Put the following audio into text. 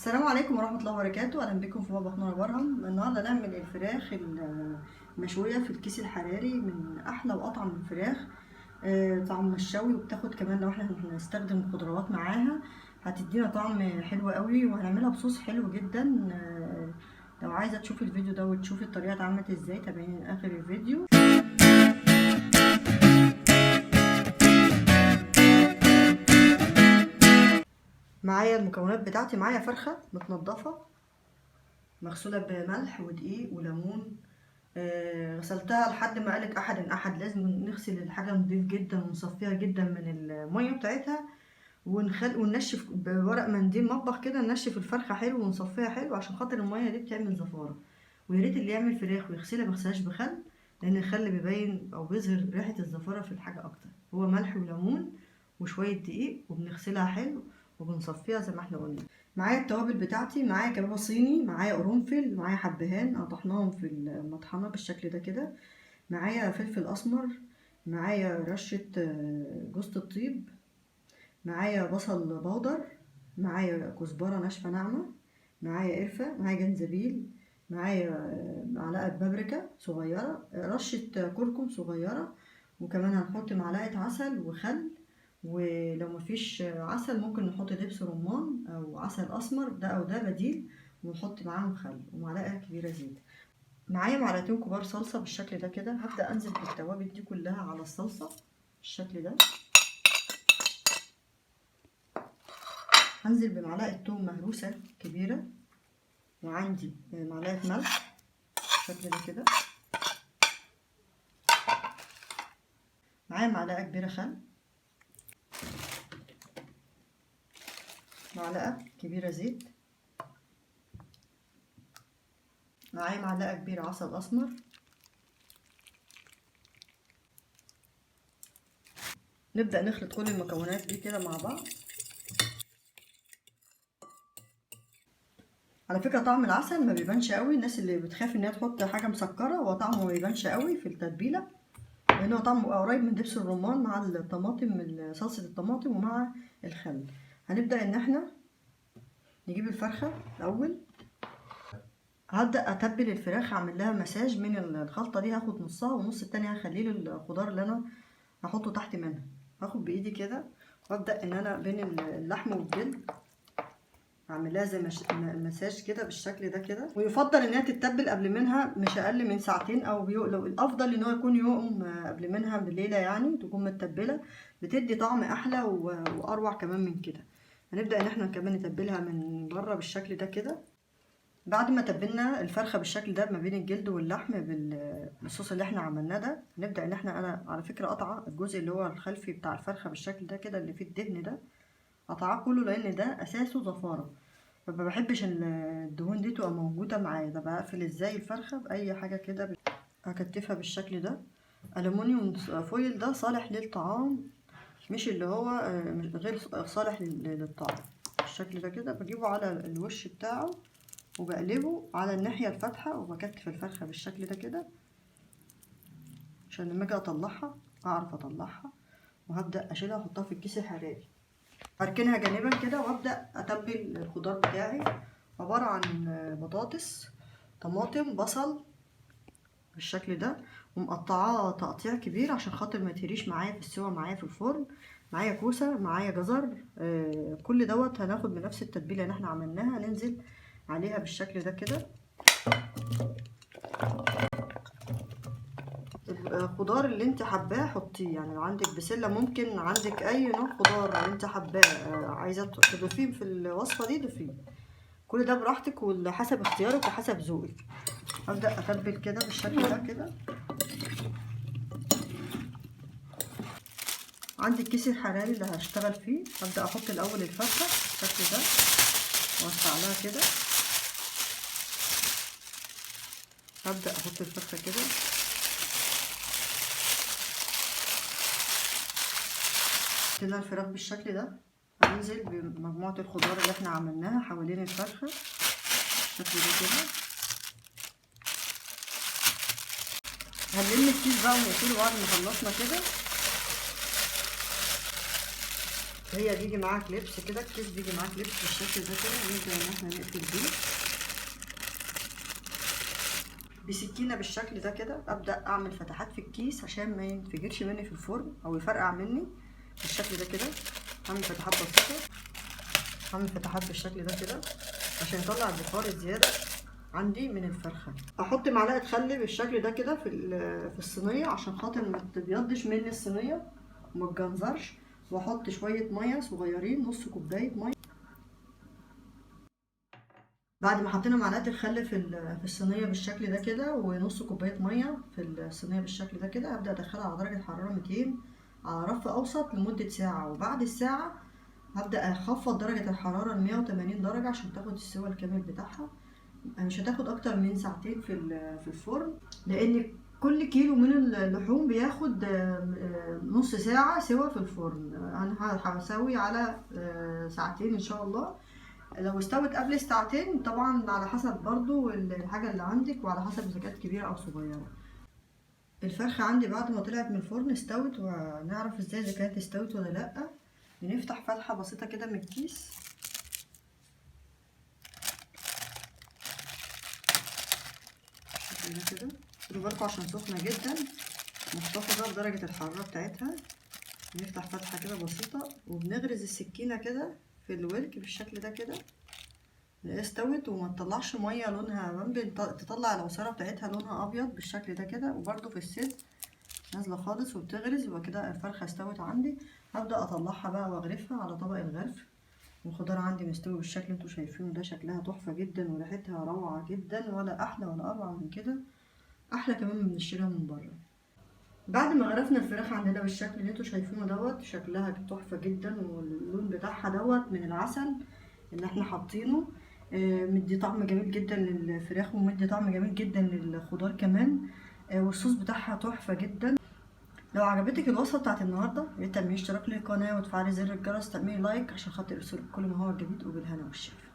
السلام عليكم ورحمة الله وبركاته. أهلا بكم في مطبخ نور برهم. النهاردة نعمل الفراخ المشوية في الكيس الحراري، من أحلى وأطعم الفراخ. طعم الشوي، وبتاخد كمان لو احنا هنستخدم خضروات معاها هتدينا طعم حلو قوي، وهنعملها بصوص حلو جدا. لو عايزة تشوفي الفيديو ده وتشوفي الطريقة اتعملت ازاي تابعيني لآخر الفيديو. معايا المكونات بتاعتي، معايا فرخة متنضفة مغسولة بملح ودقيق وليمون. غسلتها لحد ما قالت احد. لازم نغسل الحاجة نضيف جدا ونصفيها جدا من المية بتاعتها، وننشف بورق منديل مطبخ كده، ننشف الفرخة حلو ونصفيها حلو، عشان خاطر المية دي بتعمل زفارة. ويا ريت اللي يعمل فراخ ويغسلها ميغسلهاش بخل، لان الخل بيبين او بيظهر ريحة الزفارة في الحاجة اكتر. هو ملح وليمون وشوية دقيق، وبنغسلها حلو وبنصفيها زي ما احنا قلنا. معايا التوابل بتاعتي، معايا كبابة صيني، معايا قرنفل، معايا حبهان قطعناهم في المطحنة بالشكل ده كده، معايا فلفل اسمر، معايا رشة جوز الطيب، معايا بصل بودر، معايا كزبرة ناشفة ناعمة، معايا قرفة، معايا جنزبيل، معايا معلقة بابريكا صغيرة، رشة كركم صغيرة، وكمان هنحط معلقة عسل وخل. ولو مفيش عسل ممكن نحط دبس رمان او عسل اسمر، ده او ده بديل، ونحط معاهم خل ومعلقة كبيرة زيت. معايا معلقتين كبار صلصة بالشكل ده كده. هبدأ انزل بالتوابل دي كلها على الصلصة بالشكل ده. هنزل بمعلقة توم مهروسة كبيرة، وعندي معلقة ملح بالشكل ده كده، معايا معلقة كبيرة خل، معلقة كبيرة زيت، معايا معلقة كبيرة عسل أسمر، نبدأ نخلط كل المكونات دي كده مع بعض. على فكرة طعم العسل ما بيبانش قوي، الناس اللي بتخاف انها تحط حاجة مسكرة، هو طعمه ما بيبانش قوي في التتبيلة، لأن هو طعمه قريب من دبس الرمان مع الطماطم، من صلصة الطماطم ومع الخل. هنبدأ ان احنا نجيب الفرخة الأول. هبدأ أتبل الفراخ، أعمل لها مساج من الخلطة دي، هاخد نصها والنص التاني هخليه للخضار اللي أنا هحطه تحت منها. هاخد بإيدي كده وأبدأ إن أنا بين اللحم والجلد أعمل لها زي مساج كده بالشكل ده كده. ويفضل إنها تتبل قبل منها مش أقل من ساعتين، أو لو الأفضل إن هو يكون يوم قبل منها بليلة، يعني تكون متبلة، بتدي طعم أحلى وأروع كمان من كده. هنبدأ إن احنا كمان نتبلها من بره بالشكل ده كده. بعد ما تبلنا الفرخه بالشكل ده ما بين الجلد واللحم بالصوص اللي احنا عملناه ده، هنبدا ان انا على فكره قطعه الجزء اللي هو الخلفي بتاع الفرخه بالشكل ده كده، اللي فيه الدهن ده قطعاه كله، لان ده اساسه زفاره، فما بحبش الدهون دي تبقى موجوده معايا. ده بقفل ازاي الفرخه باي حاجه كده، اكتفها بالشكل ده. الومنيوم فويل ده صالح للطعام، مش اللي هو غير صالح للطعام. بالشكل ده كده بجيبه على الوش بتاعه وبقلبه على الناحية الفاتحة، وبكتف الفرخة بالشكل ده كده عشان لما اجي اطلعها اعرف اطلعها. وهبدأ اشيلها احطها في الكيس الحراري، اركنها جانبا كده، وابدأ اتبل الخضار بتاعي. عبارة عن بطاطس، طماطم، بصل بالشكل ده، ومقطعاه تقطيع كبير عشان خاطر ما يتهريش معايا في السوا معايا في الفرن. معايا كوسة، معايا جزر، كل دوت هناخد بنفس التتبيلة اللي احنا عملناها، ننزل عليها بالشكل ده كده. الخضار اللي انت حباه حطيه، يعني لو عندك بسله ممكن، عندك اي نوع خضار انت حباه عايزه تضيفيه في الوصفه دي ضيفيه، كل ده براحتك وحسب اختيارك وحسب ذوقك. ابدا اتبل كده بالشكل ده كده. عندي الكيس الحراري اللي هشتغل فيه، ابدا احط الاول الفرخه بالشكل ده واوسع لها كده. هبدا احط الفرخه كده، كده الفراخ بالشكل ده. هننزل بمجموعة الخضار اللي احنا عملناها حوالين الفرخة بالشكل ده كده. هنلم الكيس بقى ونقفله بعد ما خلصنا كده. هي بيجي معاها كليبس كده، الكيس بيجي معاه كليبس بالشكل ده كده، نبدأ ان احنا نقفل بيه بسكينة بالشكل ده كده. ابدأ اعمل فتحات في الكيس عشان ما ينفجرش مني في الفرن او يفرقع مني بالشكل ده كده. هعمل فتحات بسيطة، هعمل فتحات بالشكل ده كده عشان يطلع البخار الزيادة عندي من الفرخة. احط معلقة خل بالشكل ده كده في الصينية عشان خاطر ما تبيضش مني الصينية وما تجنزرش، واحط شوية مية صغيرين، نص كوباية مية. بعد ما حطينا معلقة الخل في الصينية بالشكل ده كده ونص كوباية مية في الصينية بالشكل ده كده، هبدأ ادخلها على درجة حرارة 200 على رف اوسط لمدة ساعة. وبعد الساعة هبدأ اخفض درجة الحرارة ل 180 درجة عشان تاخد السوى الكامل بتاعها. مش هتاخد اكتر من ساعتين في الفرن، لان كل كيلو من اللحوم بياخد نص ساعة سوا في الفرن. انا هسوي على ساعتين ان شاء الله. لو استوت قبل الساعتين طبعا على حسب برضو الحاجة اللي عندك وعلى حسب اذا كانت كبيرة او صغيرة. الفرخة عندي بعد ما طلعت من الفرن استوت، ونعرف ازاي اذا كانت استوت ولا لا. بنفتح فتحة بسيطة كده من الكيس كده، خدوا بالكوا عشان سخنة جدا، محتفظة بدرجة الحرارة بتاعتها. نفتح فتحة كده بسيطة وبنغرز السكينة كده في الورك بالشكل ده كده، نلاقيها استوت وما تطلعش مية لونها بامبي، تطلع العصارة بتاعتها لونها أبيض بالشكل ده كده. وبرده في الصدر نازلة خالص وبتغرز، يبقى كده الفرخة استوت عندي. هبدأ أطلعها بقى وأغرفها على طبق الغرف. والخضار عندي مستوي بالشكل اللي انتوا شايفينه ده، شكلها تحفة جدا وريحتها روعة جدا، ولا أحلى ولا أروع من كده، أحلى كمان من الشراء من بره. بعد ما غرفنا الفراخ عندنا بالشكل اللي انتوا شايفينه دوت، شكلها تحفة جدا، واللون بتاعها دوت من العسل اللي احنا حاطينه. مدي طعم جميل جدا للفراخ، ومدي طعم جميل جدا للخضار كمان. والصوص بتاعها تحفة جدا. لو عجبتك الوصفة بتاعت النهاردة ياريت تعملي اشتراك للقناة وتفعلي زر الجرس، تعملي لايك عشان خاطر يوصلك كل ما هو جديد، وبالهنا والشفا.